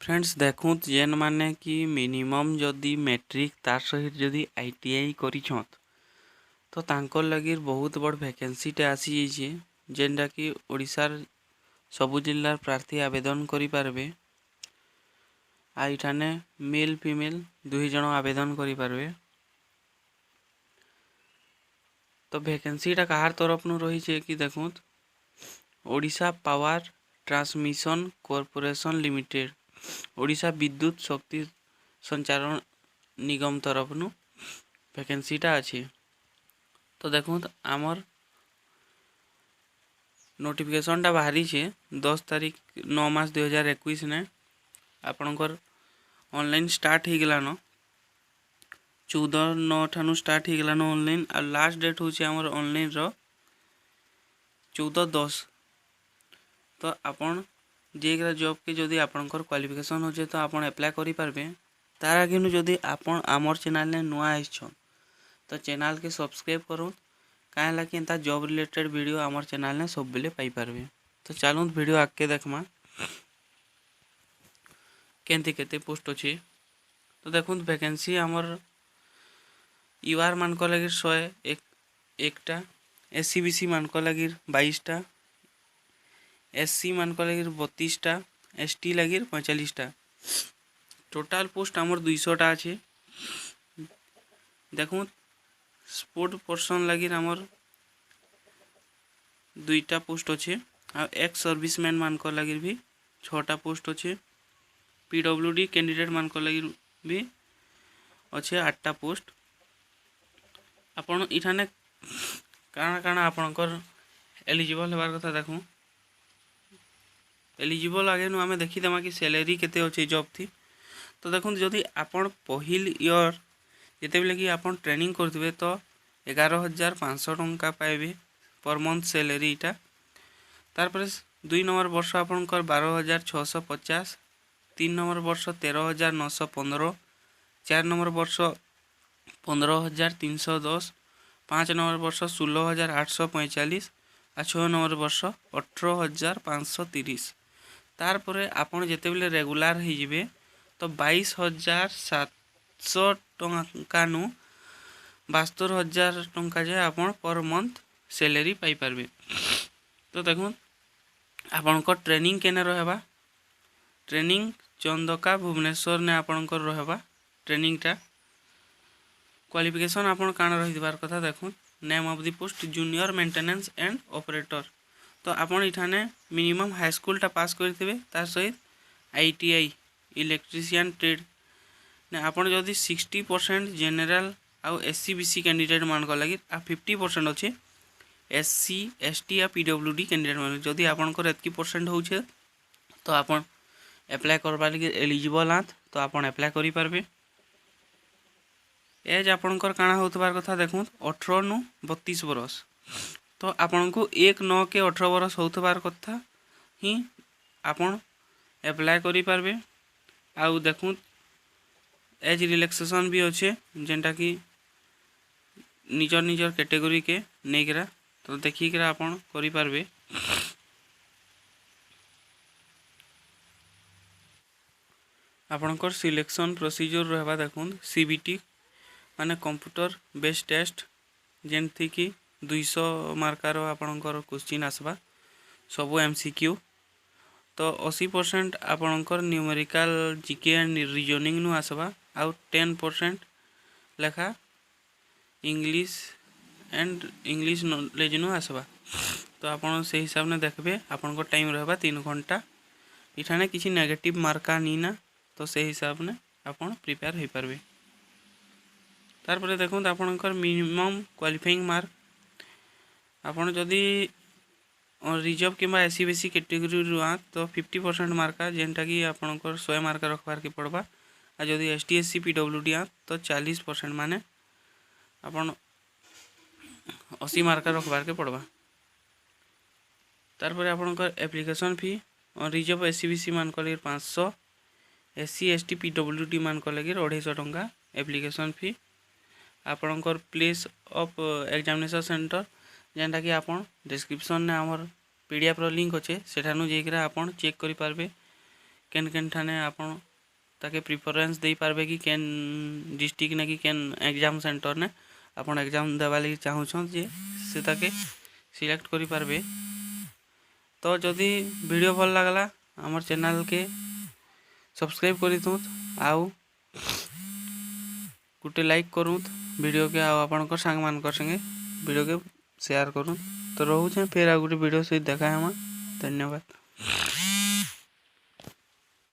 Friends देखूँ जेन माने कि मिनिमम जदि मैट्रिक तार सहित जदि आईटीआई करिछत तो तांकर लगी बहुत बड़ वैकेंसीटे आसी जाइए जेनटा कि ओडिशार सबु जिल्लार प्रार्थी आवेदन करि पारबे। आइठाने मेल फीमेल दुई जन आवेदन करि पारबे। तो वैकेंसीटा कहार तरफ नु रही है कि देखूँ Odisha power transmission corporation limited Odisha विद्युत शक्ति संचारण निगम तरफ नु वैकेंसीटा अच्छी। तो देखूँ आमर नोटिफिकेशनटा बाहरी छे 10 तारीख 9 मास 2021 ने आपणकर ऑनलाइन स्टार्ट हो गलान 14/9 ठानु स्टार्ट हो गलान ऑनलाइन और लास्ट डेट होची आमर ऑनलाइन रो 14/10। तो आपण जे जॉब के जदि आपणकर क्वालिफिकेशन होचे तो आपण अप्लाई करि पारबे। तार आगे जदि आपण आमर चैनल ने नुआ आइछन तो चैनल के सब्सक्राइब करूँ कहीं कि एंता जॉब रिलेटेड वीडियो आमर चैनल ने सब बेले पाई पारबे। तो चलूँ वीडियो आगे देखमा केंती केते पोस्ट अच्छी। तो देखूँ वैकेंसी आमर यूआर मानक लगी 101टा एससीबीसी मानक लगी 22टा एससी मानक लगी 32टा एसटी लगी 45टा टोटाल पोस्ट आमर 200टा अच्छे। देखूँ स्पोर्ट पर्सन लगी आमर 2टा पोस्ट अच्छे आ एक्स सर्विसमैन मानक लगी भी 6टा पोस्ट अच्छे। पीडब्ल्यूडी कैंडिडेट मानक लगी भी अच्छे 8टा पोस्ट। आपण इठाने काना काना आपणकर एलिजिबल होबार कथा देखूँ एलिजिबल आगे आम देखीदेमा कि सैलरी केते अच्छे जॉब थी। तो देखो जदि आपण पहिल ईयर जिते बेले कि आपण ट्रेनिंग करथिबे तो 11,500 टंका पाइबे पर मंथ सैलरी इटा। तार पर 2 नंबर वर्ष आपणकर 12,650 3 नंबर वर्ष 13,915 4 नंबर वर्ष 15,310 5 नंबर वर्ष 16,845 आ 6 नंबर वर्ष 18,530। तार पर आपण जेते बेले रेगुलर हो जिवे तो 22,700 टंका नु 72,000 टंका जाए आपण पर मंथ सैलरी पाई पारबे। तो देखो आपणकर ट्रेनिंग केने रहबा ट्रेनिंग चंदका भुवनेश्वर ने आपणकर रहबा ट्रेनिंगटा। क्वालिफिकेशन आपण काना रहिबार कथा देखो name of the post junior maintenance and operator. तो आपण इठाने मिनिमम हाई स्कूल टा पास करथिबे तार सहित आईटीआई इलेक्ट्रीशियन ट्रेड ने आपण जदि 60% जनरल आउ एससीबीसी कैंडिडेट मानक लगी आ 50% अच्छे एससी एसटी आ पीडब्ल्यूडी कैंडिडेट मान जदि आपणकर एतकी परसेंट होछे तो आपण अप्लाई करबा लगी एलिजिबल आत तो आपण अप्लाई करि पारबे। एज आपणकर काना होतबार कथा देखूँ 18 नु 32 बरस। तो आपण को 1/9 के 18 बरस होतबार कथा ही आपण अप्लाई करि पारबे। आउ देखूँ एज रिलैक्सेशन भी अच्छे जेनटा कि निजर निजर कैटेगरी के नेकरा तो देखिकरा आपण करि पारबे। आपणकर सिलेक्शन प्रोसीजर रहबा देखूँ सीबीटी माने कंप्यूटर बेस्ड टेस्ट जेनथी कि 200 मार्कार आपणकर क्वेश्चन आसबा सबो एमसीक्यू। तो 80% आपणकर न्यूमेरिकल जीके एंड रीजनिंग नु आसबा आउ 10% लेखा इंग्लिश नॉलेज नु आसबा। तो आपण से हिसाब ने देखबे आपणकर टाइम रहबा 3 घंटा। इठाने किसी नेगेटिव मार्का नी ना तो से हिसाब ने आपण प्रिपेयर हो पारबे। तार पर देखो आपणकर मिनिमम क्वालिफाइंग मार्क आपण जदि रिजर्व किंबा एससीबीसी कैटेगरी रुआ तो 50% मार्का जेनटा कि आपणकर 100 मार्का रखबार के पड़बा आ जदि एसटी एससी पीडब्ल्यूडी आ तो 40% माने आपण 80 मार्का रखबार के पड़बा। तार पर आपणकर एप्लिकेशन फी रिजर्व एससीबीसी मानक लगी 500 एससी एसटी पीडब्ल्यूडी मानक लगी 250 टंका एप्लिकेशन फी। आपणकर प्लेस ऑफ एग्जामिनेशन सेंटर जेनटा कि आपण डिस्क्रिप्शन ने हमर पीडीएफ रो लिंक अच्छे सेठानु जेकरा आपण चेक करि पारबे କେନ୍ କେନ୍ ଠାନେ ଆପଣ ତାକେ ପ୍ରିଫରେନ୍ସ ଦେଇପାରିବେ କି କେନ୍ ଡିଷ୍ଟ୍ରିକ୍ଟ ନା କି କେନ୍ ଏକ୍ଜାମ୍ ସେଣ୍ଟର୍ନେ ଆପଣ ଏକ୍ଜାମ୍ ଦେବା ଲାଗି ଚାହୁଁଛନ୍ ଯେ ସେ ତାକେ ସିଲେକ୍ଟ କରିପାରିବେ। ତ ଯଦି ଭିଡ଼ିଓ ଭଲ ଲାଗଲା ଆମର ଚ୍ୟାନେଲ୍କେ ସବସ୍କ୍ରାଇବ୍ କରିଦିଅନ୍ତୁ ଆଉ ଗୋଟେ ଲାଇକ୍ କରୁନ୍ ଭିଡ଼ିଓକେ ଆଉ ଆପଣଙ୍କର ସାଙ୍ଗମାନଙ୍କର ସାଙ୍ଗେ ଭିଡ଼ିଓକେ ସେୟାର କରୁନ୍। ତ ରହୁଛେ ଫେର୍ ଆଉ ଗୋଟେ ଭିଡ଼ିଓ ସହିତ ଦେଖା ହେମା। ଧନ୍ୟବାଦ।